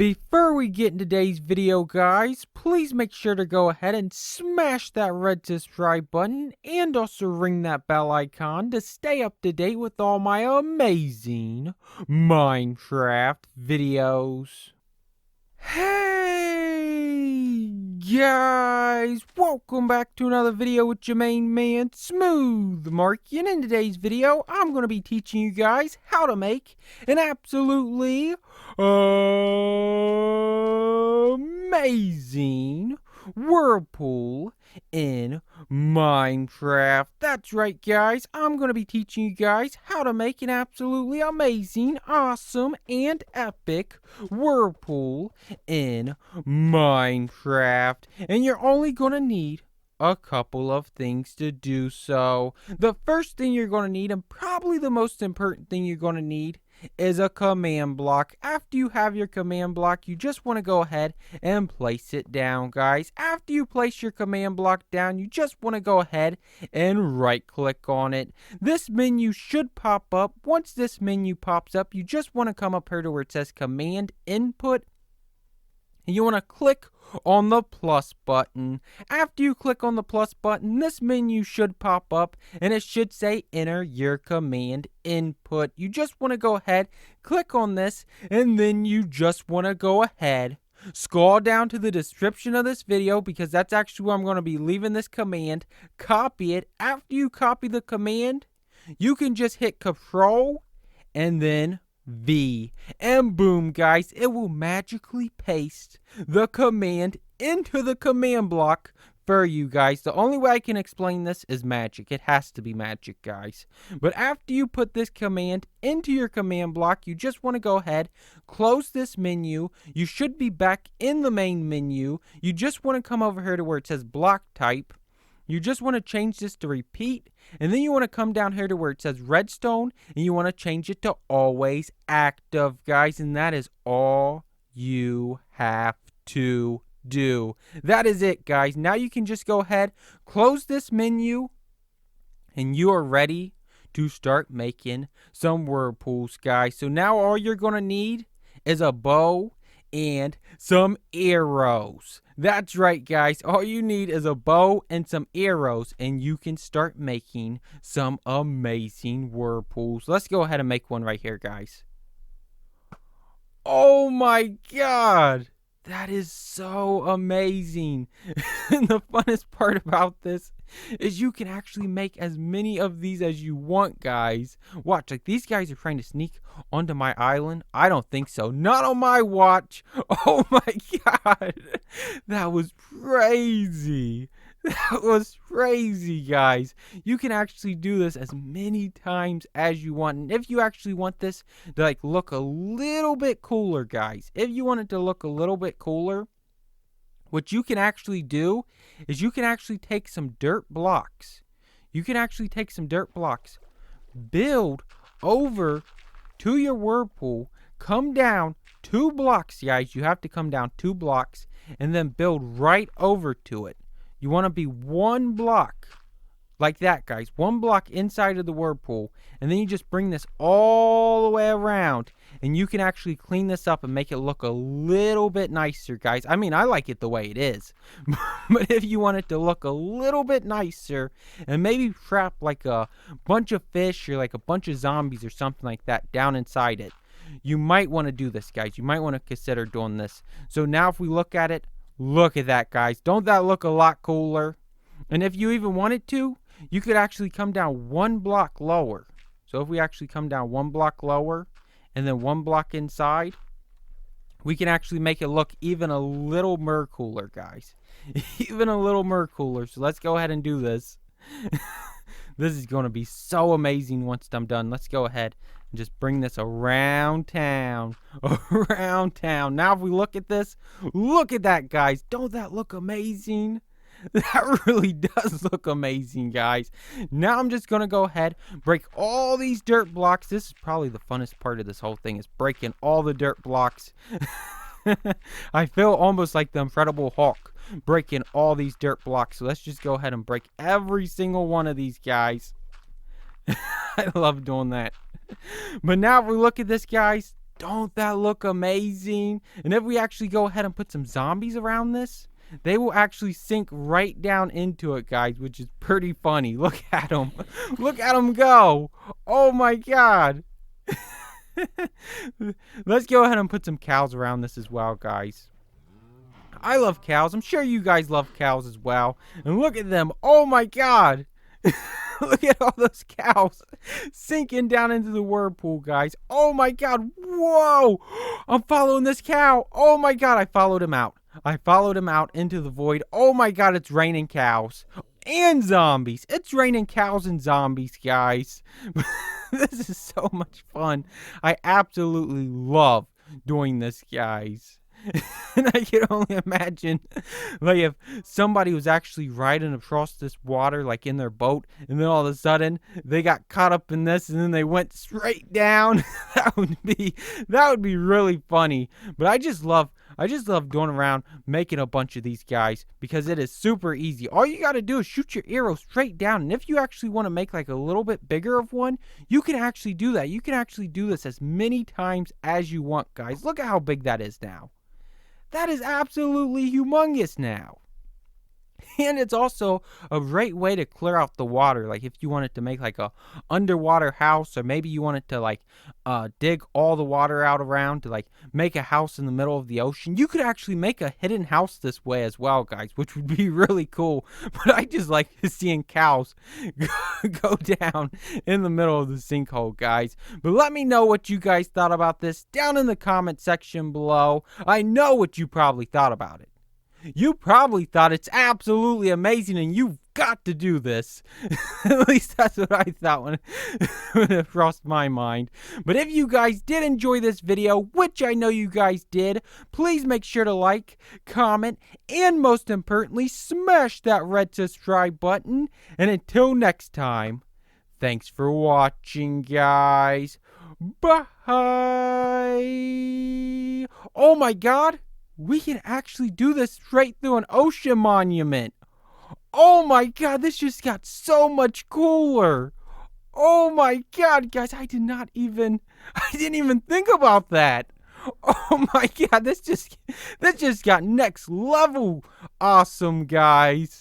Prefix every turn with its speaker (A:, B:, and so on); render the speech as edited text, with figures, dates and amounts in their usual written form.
A: Before we get into today's video, guys, please make sure to go ahead and smash that red subscribe button and also ring that bell icon to stay up to date with all my amazing Minecraft videos. Hey guys, welcome back to another video with your main man, Smooth Marky, and in today's video, I'm going to be teaching you guys how to make an absolutely amazing whirlpool in Minecraft. That's right, guys. I'm going to be teaching you guys how to make an absolutely amazing, awesome, and epic whirlpool in Minecraft. And you're only going to need a couple of things to do so. The first thing you're going to need, and probably the most important thing you're going to need, is a command block. After you have your command block, you just want to go ahead and place it down, guys. After you place your command block down, you just want to go ahead and right click on it. This menu should pop up. Once this menu pops up, you just want to come up here to where it says command input, and you want to click on the plus button. After you click on the plus button, this menu should pop up and it should say enter your command input. You just want to go ahead, click on this, and then you just want to go ahead, scroll down to the description of this video, because that's actually where I'm going to be leaving this command. Copy it. After you copy the command, you can just hit Control and then V, and boom, guys, it will magically paste the command into the command block for you guys. The only way I can explain this is magic. It has to be magic, guys. But after you put this command into your command block, you just want to go ahead, close this menu. You should be back in the main menu. You just want to come over here to where it says block type. You just want to change this to repeat, and then you want to come down here to where it says redstone, and you want to change it to always active, guys, and that is all you have to do. That is it, guys. Now you can just go ahead, close this menu, and you are ready to start making some whirlpools, guys. So now all you're going to need is a bow and some arrows. That's right, guys. All you need is a bow and some arrows, and you can start making some amazing whirlpools. Let's go ahead and make one right here, guys. Oh my god! That is so amazing. And the funnest part about this is you can actually make as many of these as you want, guys. Watch, like these guys are trying to sneak onto my island. I don't think so. Not on my watch. Oh my god. That was crazy. That was crazy, guys. You can actually do this as many times as you want. And if you actually want this to like look a little bit cooler, guys, if you want it to look a little bit cooler, what you can actually do is you can actually take some dirt blocks. You can actually take some dirt blocks, build over to your whirlpool, come down 2 blocks, guys. You have to come down 2 blocks and then build right over to it. You want to be 1 block like that, guys. 1 block inside of the whirlpool. And then you just bring this all the way around. And you can actually clean this up and make it look a little bit nicer, guys. I mean, I like it the way it is. But if you want it to look a little bit nicer and maybe trap like a bunch of fish or like a bunch of zombies or something like that down inside it, you might want to do this, guys. You might want to consider doing this. So now if we look at it, look at that, guys. Don't that look a lot cooler? And if you even wanted to, you could actually come down 1 block lower. So if we actually come down 1 block lower and then 1 block inside, we can actually make it look even a little more cooler, guys. Even a little more cooler. So let's go ahead and do this. This is going to be so amazing once I'm done. Let's go ahead and just bring this around town. Around town. Now if we look at this, look at that, guys. Don't that look amazing? That really does look amazing, guys. Now I'm just going to go ahead, break all these dirt blocks. This is probably the funnest part of this whole thing, is breaking all the dirt blocks. I feel almost like the Incredible Hulk breaking all these dirt blocks. So let's just go ahead and break every single one of these, guys. I love doing that. But now if we look at this, guys, Don't that look amazing? And if we actually go ahead and put some zombies around this, they will actually sink right down into it, guys, which is pretty funny. Look at them. Look at them go. Oh, my God. Let's go ahead and put some cows around this as well, guys. I love cows. I'm sure you guys love cows as well. And look at them. Oh, my God. Look at all those cows sinking down into the whirlpool, guys. Oh, my God. Whoa. I'm following this cow. Oh, my God. I followed him out. I followed him out into the void. Oh, my God. It's raining cows and zombies. It's raining cows and zombies, guys. This is so much fun. I absolutely love doing this, guys. And I can only imagine, like, if somebody was actually riding across this water, like, in their boat, and then all of a sudden, they got caught up in this, and then they went straight down. That would be really funny. But I just love going around making a bunch of these guys, because it is super easy. All you got to do is shoot your arrow straight down, and if you actually want to make, like, a little bit bigger of one, you can actually do that. You can actually do this as many times as you want, guys. Look at how big that is now. That is absolutely humongous now. And it's also a great way to clear out the water. Like if you wanted to make like a underwater house, or maybe you wanted to like dig all the water out around to like make a house in the middle of the ocean. You could actually make a hidden house this way as well, guys, which would be really cool. But I just like seeing cows go down in the middle of the sinkhole, guys. But let me know what you guys thought about this down in the comment section below. I know what you probably thought about it. You probably thought it's absolutely amazing and you've got to do this. At least that's what I thought when it crossed my mind. But if you guys did enjoy this video, which I know you guys did, please make sure to like, comment, and most importantly, smash that red subscribe button. And until next time, thanks for watching, guys. Bye. Oh my God. We can actually do this straight through an ocean monument. Oh my God, this just got so much cooler. Oh my God, guys, I didn't even think about that. Oh my God, this just got next level awesome, guys.